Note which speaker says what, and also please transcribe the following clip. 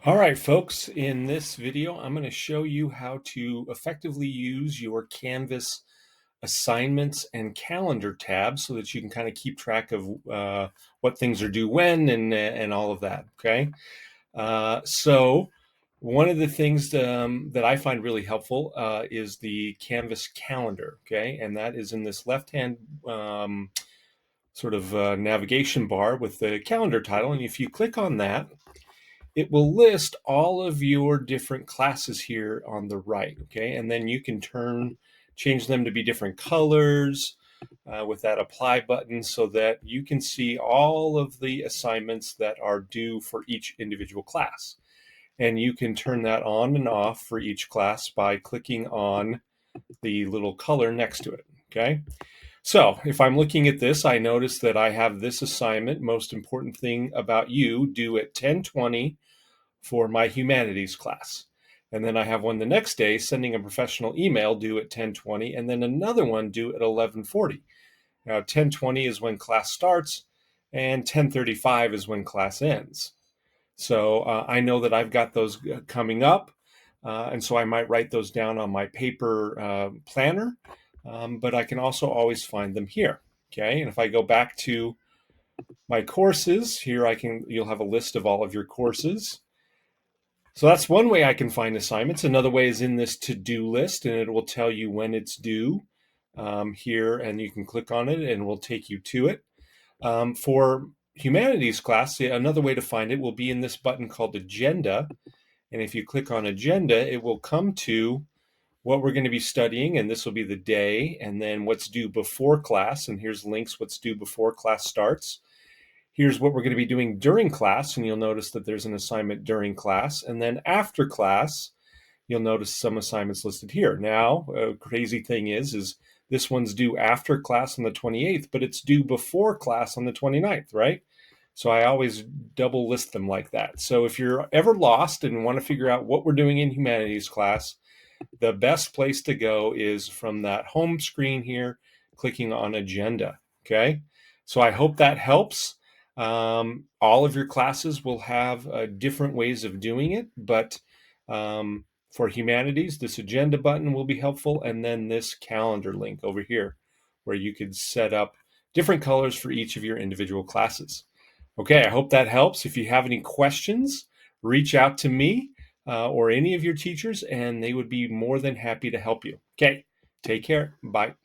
Speaker 1: All right, folks, in this video, I'm going to show you how to effectively use your Canvas assignments and calendar tabs so that you can kind of keep track of what things are due when and all of that, okay? So one of the things that I find really helpful is the Canvas calendar, okay? And that is in this left-hand sort of navigation bar with the calendar title. And if you click on that, it will list all of your different classes here on the right, okay? And then you can change them to be different colors with that apply button so that you can see all of the assignments that are due for each individual class. And you can turn that on and off for each class by clicking on the little color next to it, okay? So if I'm looking at this, I notice that I have this assignment, most important thing about you, due at 10:20 for my humanities class. And then I have one the next day, sending a professional email due at 10:20, and then another one due at 11:40. Now 10:20 is when class starts, and 10:35 is when class ends. So I know that I've got those coming up, and so I might write those down on my paper planner, but I can also always find them here. Okay, and if I go back to my courses, here you'll have a list of all of your courses. So that's one way I can find assignments. Another way is in this to-do list, and it will tell you when it's due here, and you can click on it and it will take you to it. For humanities class, another way to find it will be in this button called Agenda. And if you click on Agenda, it will come to what we're going to be studying, and this will be the day, and then what's due before class, and here's links what's due before class starts. Here's what we're going to be doing during class, and you'll notice that there's an assignment during class. And then after class, you'll notice some assignments listed here. Now, a crazy thing is this one's due after class on the 28th, but it's due before class on the 29th, right? So I always double list them like that. So if you're ever lost and want to figure out what we're doing in humanities class, the best place to go is from that home screen here, clicking on Agenda, okay? So I hope that helps. All of your classes will have different ways of doing it, but for humanities, this agenda button will be helpful, and then this calendar link over here where you could set up different colors for each of your individual classes. Okay, I hope that helps. If you have any questions, reach out to me or any of your teachers, and they would be more than happy to help you. Okay, take care. Bye.